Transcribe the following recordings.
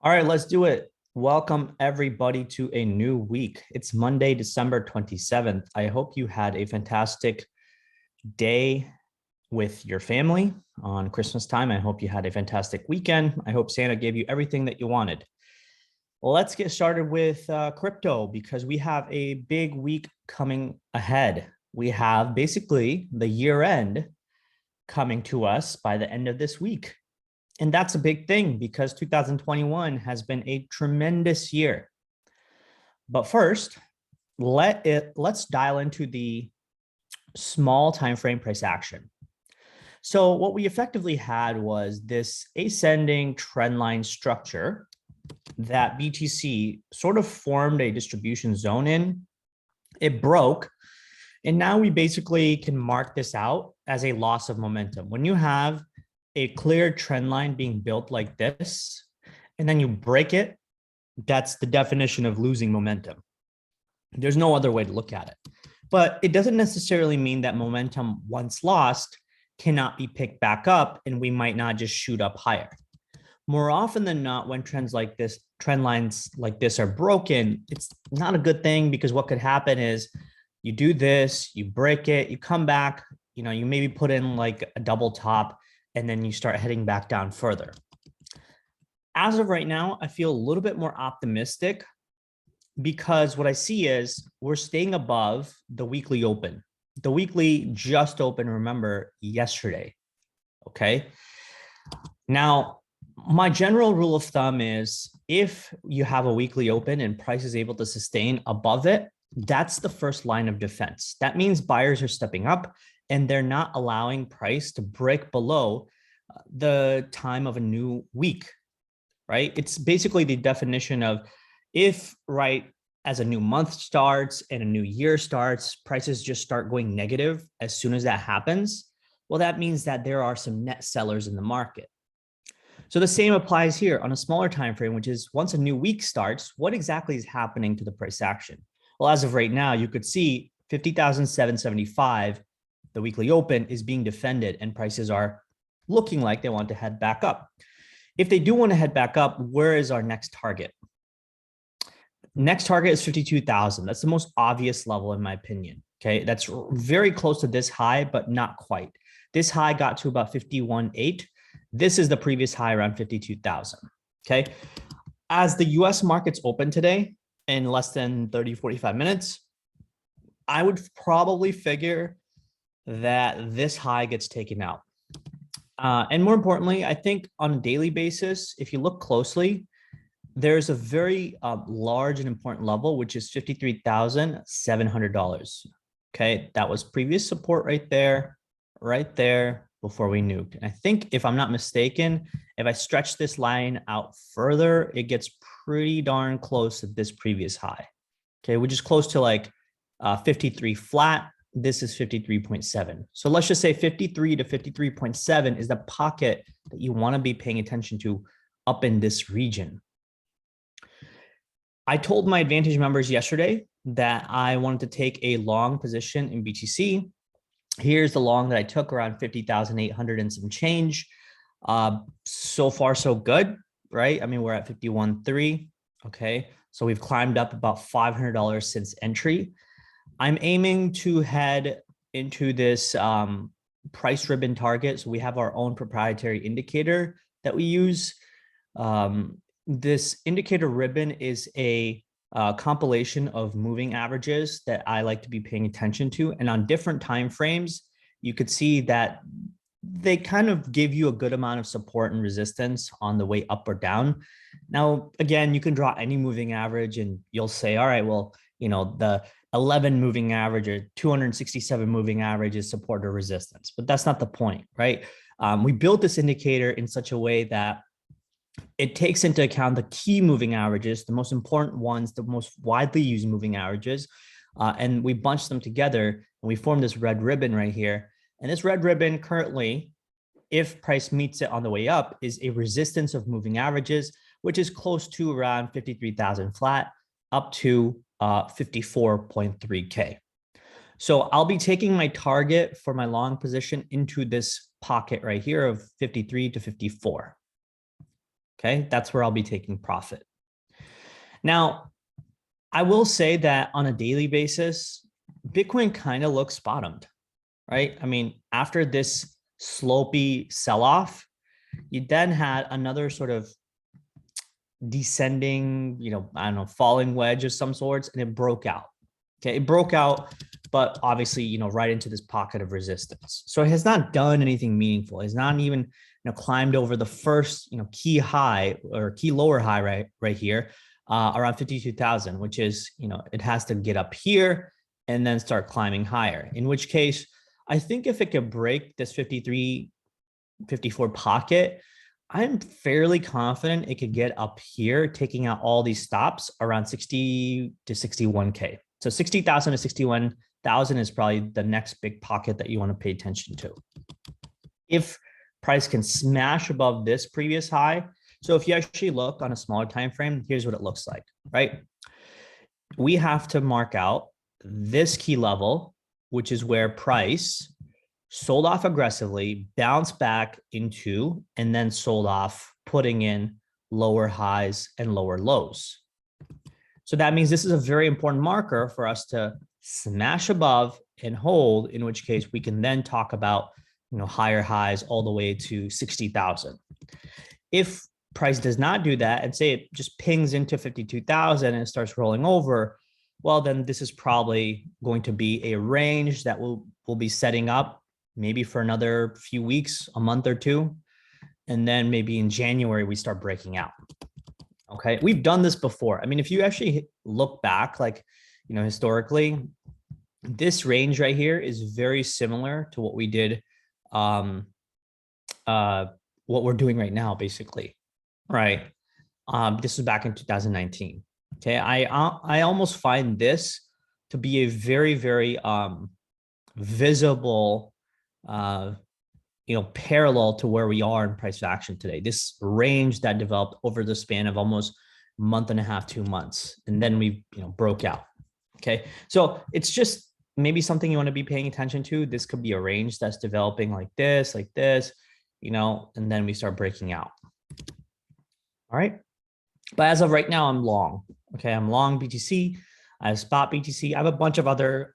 All right, let's do it. Welcome everybody to a new week. It's Monday, December 27th. I hope you had a fantastic day with your family on Christmas time. I hope you had a fantastic weekend. I hope Santa gave you everything that you wanted. Well, let's get started with crypto because we have a big week coming ahead. We have basically the year end coming to us by the end of this week. And that's a big thing because 2021 has been a tremendous year. But first, let's dial into the small time frame price action. So what we effectively had was this ascending trend line structure that BTC sort of formed a distribution zone in. It broke, and now we basically can mark this out as a loss of momentum. When you have a clear trend line being built like this, and then you break it, that's the definition of losing momentum. There's no other way to look at it. But it doesn't necessarily mean that momentum once lost cannot be picked back up and we might not just shoot up higher. More often than not, when trend lines like this are broken, it's not a good thing because what could happen is you do this, you break it, you come back, you maybe put in like a double top, and then you start heading back down further. As of right now, I feel a little bit more optimistic because what I see is we're staying above the weekly open. The weekly just opened, remember, yesterday, okay? Now, my general rule of thumb is if you have a weekly open and price is able to sustain above it, that's the first line of defense. That means buyers are stepping up and they're not allowing price to break below the time of a new week, right? It's basically the definition of if, right, as a new month starts and a new year starts, prices just start going negative as soon as that happens. Well, that means that there are some net sellers in the market. So the same applies here on a smaller time frame, which is once a new week starts, what exactly is happening to the price action? Well, as of right now, you could see 50,775, the weekly open is being defended and prices are looking like they want to head back up. If they do want to head back up, where is our next target? Next target is 52,000. That's the most obvious level in my opinion. Okay, that's very close to this high, but not quite. This high got to about 51.8. This is the previous high around 52,000. Okay, as the US markets open today in less than 30, 45 minutes, I would probably figure that this high gets taken out. And more importantly, I think on a daily basis, if you look closely, there's a very large and important level, which is $53,700. Okay, that was previous support right there before we nuked. And I think if I'm not mistaken, if I stretch this line out further, it gets pretty darn close to this previous high. Okay, which is close to like 53 flat. This is 53.7. So let's just say 53 to 53.7 is the pocket that you want to be paying attention to up in this region. I told my Advantage members yesterday that I wanted to take a long position in BTC. Here's the long that I took around 50,800 and some change. So far, so good, right? I mean, we're at 51.3. Okay, so we've climbed up about $500 since entry. I'm aiming to head into this price ribbon target. So we have our own proprietary indicator that we use. This indicator ribbon is a compilation of moving averages that I like to be paying attention to. And on different time frames, you could see that they kind of give you a good amount of support and resistance on the way up or down. Now, again, you can draw any moving average and you'll say, all right, well, the 11 moving average or 267 moving average is support or resistance, but that's not the point, right? We built this indicator in such a way that it takes into account the key moving averages, the most important ones, the most widely used moving averages, and we bunch them together and we form this red ribbon right here. And this red ribbon currently, if price meets it on the way up, is a resistance of moving averages, which is close to around 53,000 flat up to 54.3K. So I'll be taking my target for my long position into this pocket right here of 53 to 54. Okay, that's where I'll be taking profit. Now, I will say that on a daily basis, Bitcoin kind of looks bottomed, right? I mean, after this slopey sell-off, you then had another sort of descending, I don't know, falling wedge of some sorts, and it broke out. Okay, it broke out, but obviously, right into this pocket of resistance. So it has not done anything meaningful. It's not even, climbed over the first, key high or key lower high right here, around 52,000, which is, it has to get up here and then start climbing higher. In which case, I think if it could break this 53, 54 pocket, I'm fairly confident it could get up here, taking out all these stops around 60 to 61K. So 60,000 to 61,000 is probably the next big pocket that you want to pay attention to. If price can smash above this previous high, so if you actually look on a smaller time frame, here's what it looks like, right? We have to mark out this key level, which is where price sold off aggressively, bounced back into, and then sold off, putting in lower highs and lower lows. So that means this is a very important marker for us to smash above and hold, in which case we can then talk about, higher highs all the way to 60,000. If price does not do that and say it just pings into 52,000 and starts rolling over, well, then this is probably going to be a range that we'll be setting up maybe for another few weeks, a month or two. And then maybe in January, we start breaking out. Okay, we've done this before. I mean, if you actually look back, historically, this range right here is very similar to what we did, what we're doing right now, basically, right? This was back in 2019. Okay, I almost find this to be a very, very visible, parallel to where we are in price action today. This range that developed over the span of almost a month and a half, 2 months, and then we broke out. Okay, so it's just maybe something you want to be paying attention to. This could be a range that's developing like this, and then we start breaking out. All right, but as of right now, I'm long. Okay, I'm long BTC. I have spot BTC. I have a bunch of other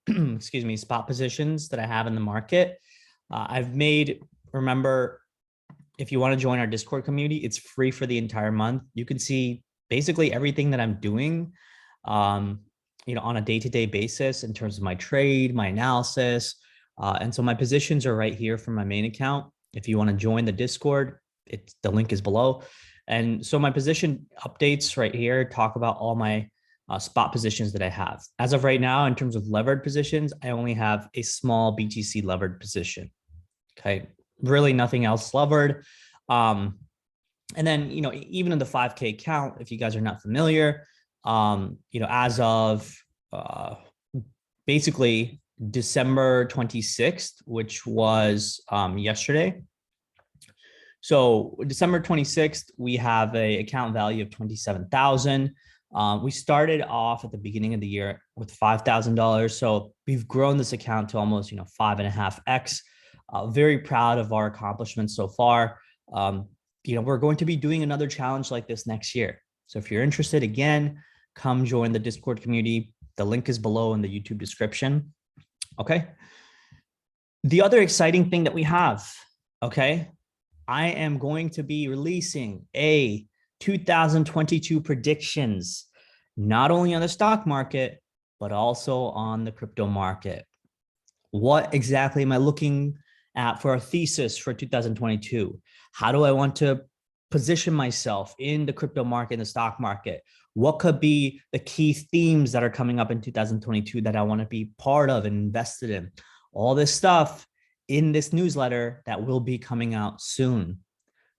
excuse me, spot positions that I have in the market. I've made, remember, if you want to join our Discord community, it's free for the entire month. You can see basically everything that I'm doing, on a day-to-day basis in terms of my trade, my analysis. And so my positions are right here from my main account. If you want to join the Discord, the link is below. And so my position updates right here talk about all my spot positions that I have. As of right now, in terms of levered positions, I only have a small BTC levered position. Okay, really nothing else levered. And then, even in the 5K count, if you guys are not familiar, as of basically December 26th, which was yesterday. So December 26th, we have an account value of 27,000. We started off at the beginning of the year with $5,000. So we've grown this account to almost, 5.5x. Very proud of our accomplishments so far. We're going to be doing another challenge like this next year. So if you're interested, again, come join the Discord community. The link is below in the YouTube description. Okay. The other exciting thing that we have, okay, I am going to be releasing a 2022 predictions, not only on the stock market, but also on the crypto market. What exactly am I looking at for a thesis for 2022? How do I want to position myself in the crypto market, in the stock market? What could be the key themes that are coming up in 2022 that I want to be part of and invested in? All this stuff in this newsletter that will be coming out soon.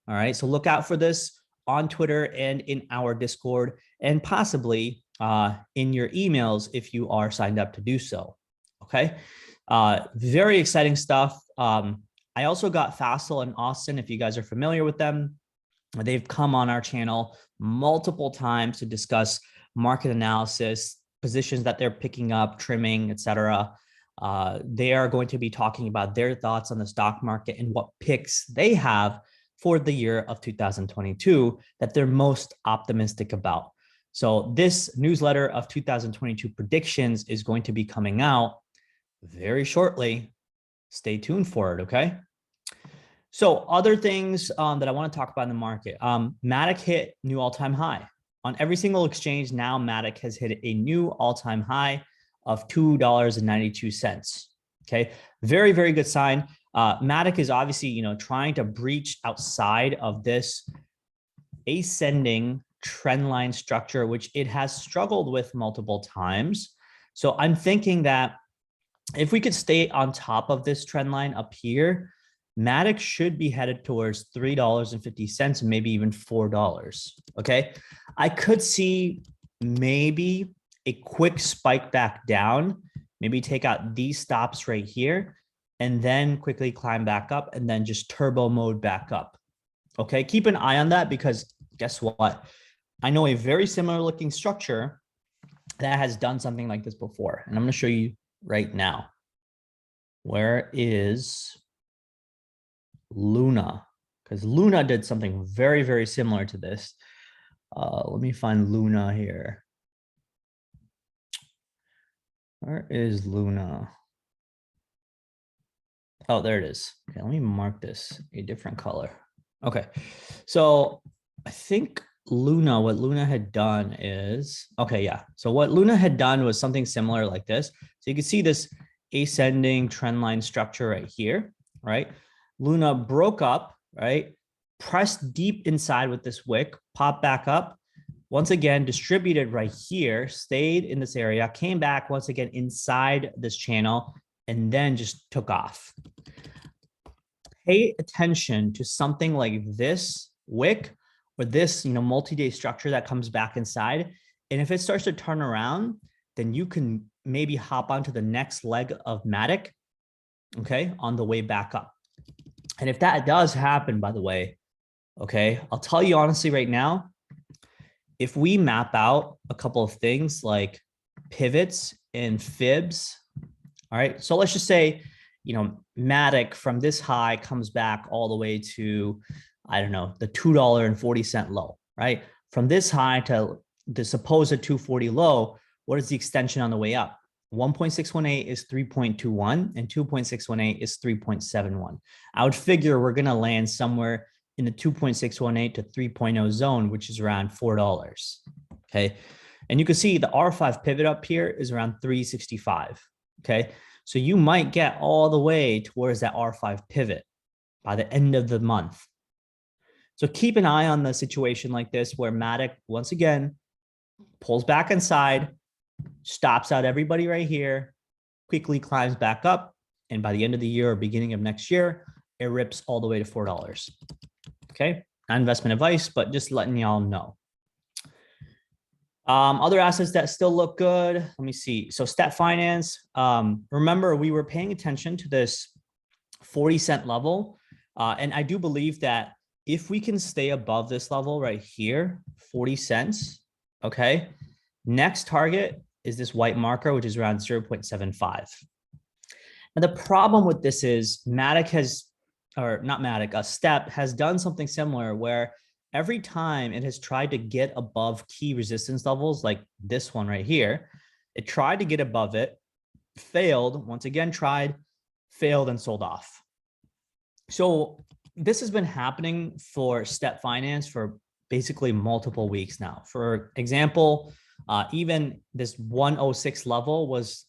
All right, so look out for this on Twitter and in our Discord, and possibly in your emails if you are signed up to do so. Okay, very exciting stuff. I also got Fassel and Austin, if you guys are familiar with them. They've come on our channel multiple times to discuss market analysis, positions that they're picking up, trimming, etc. They are going to be talking about their thoughts on the stock market and what picks they have for the year of 2022 that they're most optimistic about. So this newsletter of 2022 predictions is going to be coming out very shortly. Stay tuned for it, okay? So other things that I want to talk about in the market. MATIC hit new all-time high. On every single exchange now, MATIC has hit a new all-time high of $2.92. Okay, very, very good sign. MATIC is obviously, trying to breach outside of this ascending trend line structure, which it has struggled with multiple times. So I'm thinking that if we could stay on top of this trend line up here, MATIC should be headed towards $3.50 and maybe even $4. Okay, I could see maybe a quick spike back down, maybe take out these stops right here, and then quickly climb back up and then just turbo mode back up. Okay, keep an eye on that because guess what? I know a very similar looking structure that has done something like this before. And I'm going to show you right now. Where is Luna? Because Luna did something very, very similar to this. Let me find Luna here. Where is Luna? Oh, there it is. Okay, let me mark this a different color. Okay, so I think Luna, what Luna had done is, okay, yeah. So what Luna had done was something similar like this. So you can see this ascending trend line structure right here, right? Luna broke up, right? Pressed deep inside with this wick, popped back up, once again, distributed right here, stayed in this area, came back once again inside this channel, and then just took off. Pay attention to something like this wick or this, multi-day structure that comes back inside. And if it starts to turn around, then you can maybe hop onto the next leg of MATIC, okay, on the way back up. And if that does happen, by the way, okay, I'll tell you honestly right now, if we map out a couple of things like pivots and fibs, all right, so let's just say, MATIC from this high comes back all the way to, I don't know, the $2.40 low, right? From this high to the supposed 240 low, what is the extension on the way up? 1.618 is 3.21 and 2.618 is 3.71. I would figure we're going to land somewhere in the 2.618 to 3.0 zone, which is around $4. Okay. And you can see the R5 pivot up here is around 365. Okay. So you might get all the way towards that R5 pivot by the end of the month. So keep an eye on the situation like this, where MATIC once again pulls back inside, stops out everybody right here, quickly climbs back up. And by the end of the year or beginning of next year, it rips all the way to $4. Okay, not investment advice, but just letting y'all know. Other assets that still look good. Let me see. So Stat Finance. Remember, we were paying attention to this 40-cent level. And I do believe that if we can stay above this level right here, 40 cents, okay, next target is this white marker, which is around 0.75. And the problem with this is MATIC has, or not MATIC, STEP has done something similar where every time it has tried to get above key resistance levels, like this one right here, it tried to get above it, failed, once again tried, failed, and sold off. So this has been happening for Step Finance for basically multiple weeks now. For example, even this 106 level was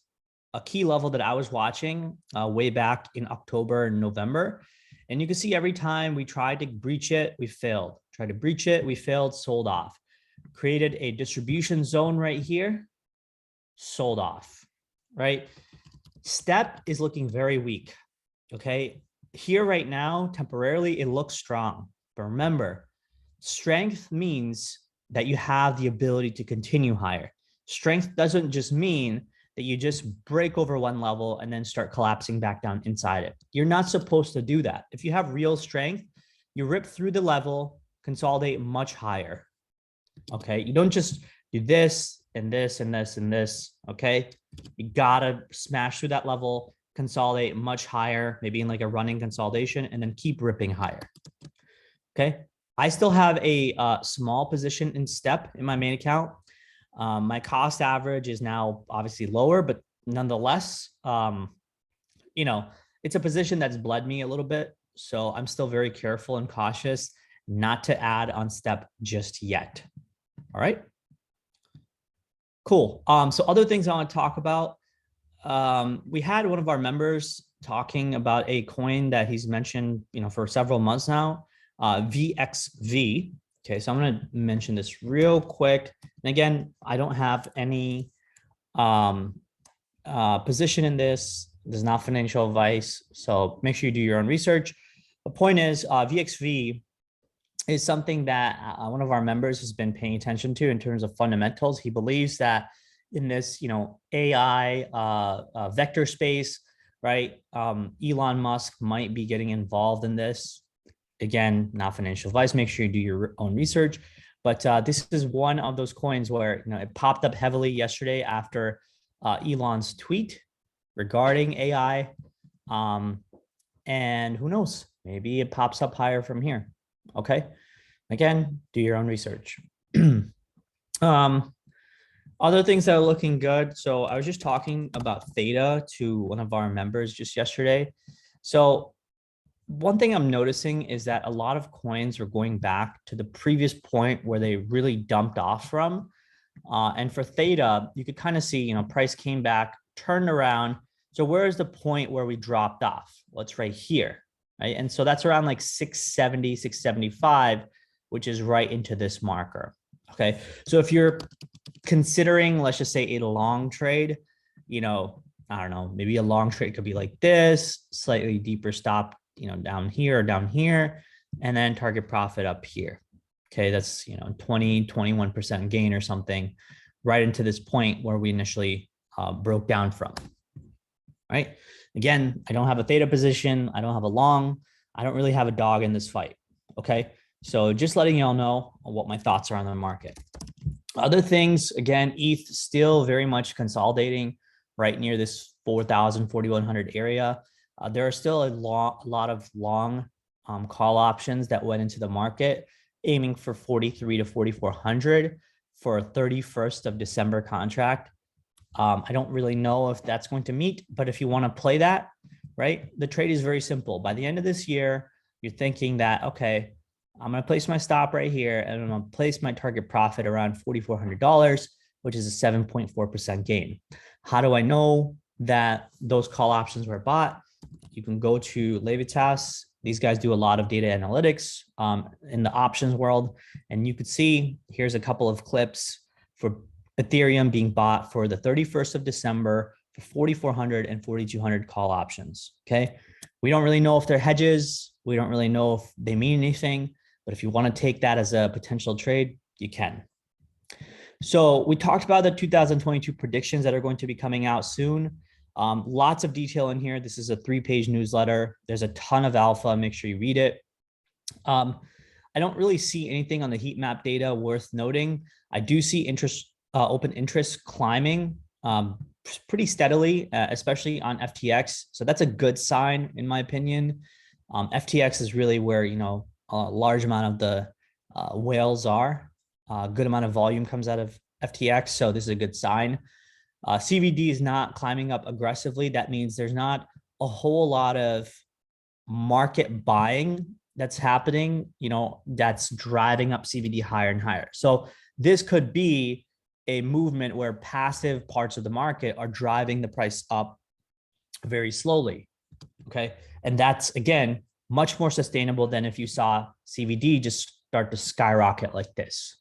a key level that I was watching way back in October and November. And you can see every time we tried to breach it, we failed. Tried to breach it, we failed, sold off. Created a distribution zone right here, sold off, right? Step is looking very weak, okay? Here right now, temporarily, it looks strong. But remember, strength means that you have the ability to continue higher. Strength doesn't just mean that you just break over one level and then start collapsing back down inside it. You're not supposed to do that. If you have real strength, you rip through the level, consolidate much higher. Okay, you don't just do this and this and this and this. Okay, you gotta smash through that level, consolidate much higher, maybe in like a running consolidation, and then keep ripping higher. Okay. I still have a small position in STEP in my main account. My cost average is now obviously lower, but nonetheless, you know, it's a position that's bled me a little bit. So I'm still very careful and cautious not to add on STEP just yet. All right. Cool. So other things I want to talk about. We had one of our members talking about a coin that he's mentioned, for several months now, VXV. Okay, so I'm going to mention this real quick. And again, I don't have any position in this. This is not financial advice, so make sure you do your own research. The point is, VXV is something that one of our members has been paying attention to in terms of fundamentals. He believes that in this, AI vector space, right? Elon Musk might be getting involved in this. Again, not financial advice. Make sure you do your own research. But this is one of those coins where it popped up heavily yesterday after Elon's tweet regarding AI. And who knows? Maybe it pops up higher from here. Okay. Again, do your own research. Other things that are looking good. So I was just talking about THETA to one of our members just yesterday. So one thing I'm noticing is that a lot of coins are going back to the previous point where they really dumped off from. And for THETA, you could kind of see, price came back, turned around. So where is the point where we dropped off? Well, it's right here, right? And so that's around like 670, 675, which is right into this marker. Okay. So if you're considering, let's just say, a long trade, I don't know, maybe a long trade could be like this, slightly deeper stop, down here or down here, and then target profit up here. Okay. That's, 20, 21% gain or something right into this point where we initially broke down from. Right. Again, I don't have a theta position. I don't have a long. I don't really have a dog in this fight. Okay. So just letting y'all know what my thoughts are on the market. Other things, again, ETH still very much consolidating right near this 4,000, 4,100 area. There are still a lot of long call options that went into the market, aiming for 43 to 4,400 for a 31st of December contract. I don't really know if that's going to meet, but if you want to play that, right, the trade is very simple. By the end of this year, you're thinking that, okay, I'm going to place my stop right here and I'm going to place my target profit around $4,400, which is a 7.4% gain. How do I know that those call options were bought? You can go to Levitas. These guys do a lot of data analytics in the options world. And you could see, here's a couple of clips for Ethereum being bought for the 31st of December for 4,400 and 4,200 call options. Okay. We don't really know if they're hedges. We don't really know if they mean anything, but if you want to take that as a potential trade, you can. So we talked about the 2022 predictions that are going to be coming out soon. Lots of detail in here. This is a 3-page newsletter. There's a ton of alpha. Make sure you read it. I don't really see anything on the heat map data worth noting. I do see open interest climbing pretty steadily, especially on FTX. So that's a good sign, in my opinion. FTX is really where, a large amount of the whales are. A good amount of volume comes out of FTX. So this is a good sign. CVD is not climbing up aggressively. That means there's not a whole lot of market buying that's happening, that's driving up CVD higher and higher. So this could be a movement where passive parts of the market are driving the price up very slowly. Okay. And that's, again, much more sustainable than if you saw CVD just start to skyrocket like this.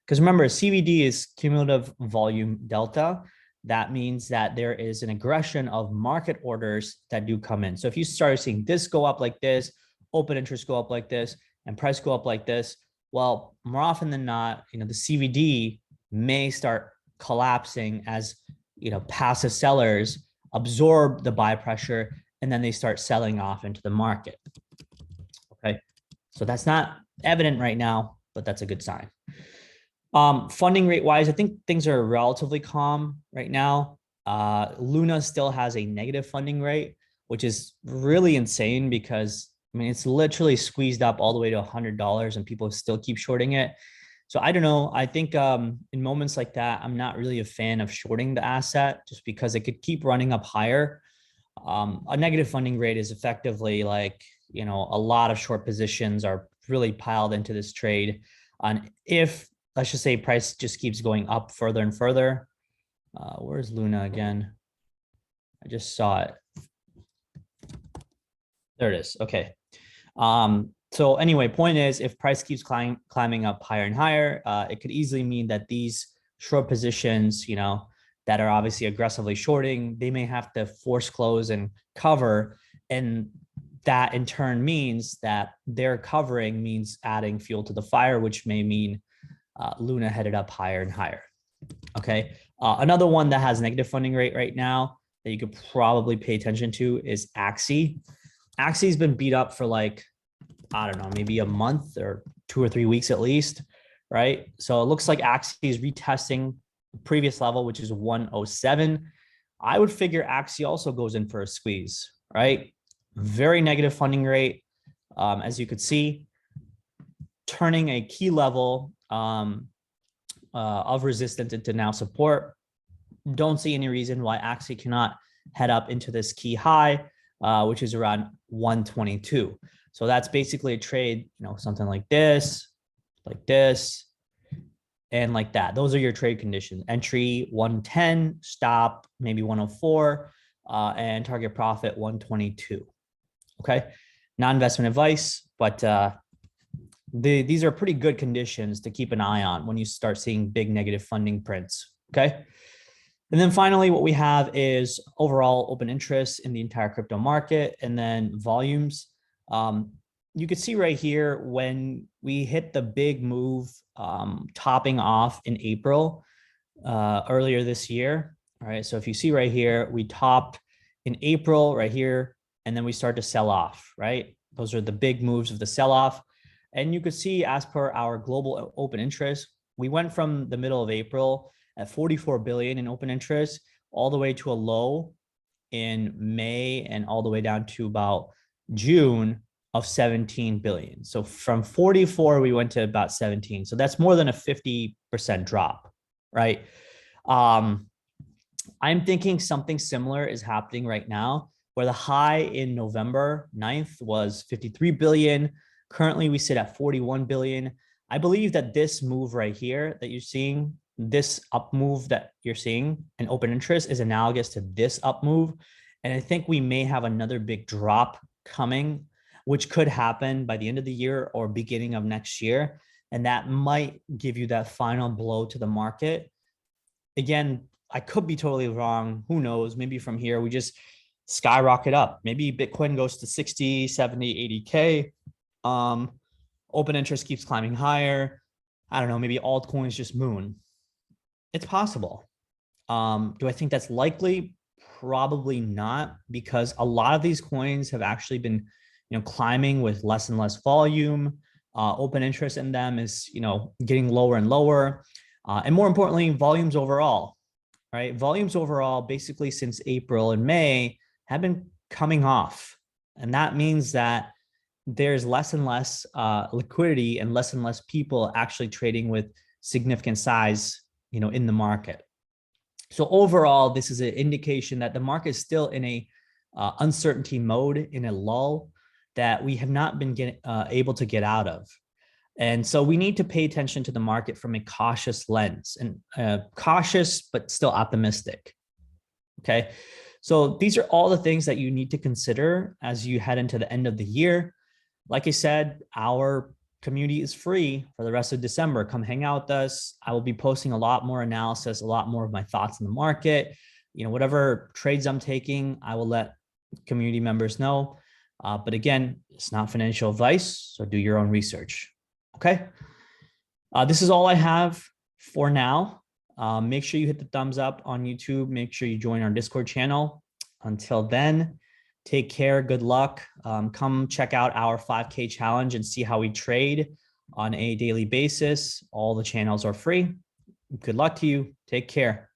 Because remember, CVD is cumulative volume delta. That means that there is an aggression of market orders that do come in. So if you start seeing this go up like this, open interest go up like this, and price go up like this, well, more often than not, the CVD may start collapsing as, passive sellers absorb the buy pressure and then they start selling off into the market. Okay. So that's not evident right now, but that's a good sign. Funding rate wise, I think things are relatively calm right now. Luna still has a negative funding rate, which is really insane because I mean, it's literally squeezed up all the way to $100 and people still keep shorting it. So I don't know. I think in moments like that, I'm not really a fan of shorting the asset just because it could keep running up higher. A negative funding rate is effectively like, you know, a lot of short positions are really piled into this trade. And if, let's just say, price just keeps going up further and further, where's Luna again? I just saw it. There it is. Okay. So anyway, point is, if price keeps climbing up higher and higher, it could easily mean that these short positions, you know, that are obviously aggressively shorting, they may have to force close and cover. And that in turn means that their covering means adding fuel to the fire, which may mean Luna headed up higher and higher. Okay. Another one that has negative funding rate right now that you could probably pay attention to is Axie. Axie's been beat up for like, I don't know, maybe a month or 2 or 3 weeks at least, right? So it looks like Axie is retesting the previous level, which is 107. I would figure Axie also goes in for a squeeze, right? Very negative funding rate, as you could see, turning a key level of resistance into now support. Don't see any reason why Axie cannot head up into this key high, which is around 122. So that's basically a trade, you know, something like this, and like that. Those are your trade conditions. Entry 110, stop maybe 104, and target profit 122. Okay, non-investment advice, but these are pretty good conditions to keep an eye on when you start seeing big negative funding prints. Okay. And then finally, what we have is overall open interest in the entire crypto market, and then volumes. You could see right here when we hit the big move topping off in April earlier this year. All right, so if you see right here, we topped in April right here, and then we start to sell off, right? Those are the big moves of the sell-off. And you could see, as per our global open interest, we went from the middle of April at 44 billion in open interest all the way to a low in May and all the way down to about June of 17 billion. So from 44, we went to about 17. So that's more than a 50% drop, right? I'm thinking something similar is happening right now, where the high in November 9th was 53 billion. Currently, we sit at 41 billion. I believe that this move right here that you're seeing, this up move that you're seeing in open interest is analogous to this up move. And I think we may have another big drop coming, which could happen by the end of the year or beginning of next year. And that might give you that final blow to the market. Again, I could be totally wrong. Who knows? Maybe from here, we just skyrocket up. Maybe Bitcoin goes to 60, 70, 80K. Open interest keeps climbing higher. I don't know, maybe altcoins just moon. It's possible. Do I think that's likely? Probably not, because a lot of these coins have actually been, you know, climbing with less and less volume. Open interest in them is, you know, getting lower and lower. And more importantly, volumes overall, right? Volumes overall, basically since April and May, have been coming off. And that means that there's less and less liquidity and less people actually trading with significant size, you know, in the market. So overall, this is an indication that the market is still in a uncertainty mode, in a lull that we have not been able to get out of. And so we need to pay attention to the market from a cautious lens, and cautious, but still optimistic. Okay. So these are all the things that you need to consider as you head into the end of the year. Like I said, our community is free for the rest of December. Come hang out with us. I will be posting a lot more analysis, a lot more of my thoughts in the market. You know, whatever trades I'm taking, I will let community members know. But again, it's not financial advice, so do your own research. Okay. This is all I have for now. Make sure you hit the thumbs up on YouTube. Make sure you join our Discord channel. Until then, take care. Good luck. Come check out our 5K challenge and see how we trade on a daily basis. All the channels are free. Good luck to you. Take care.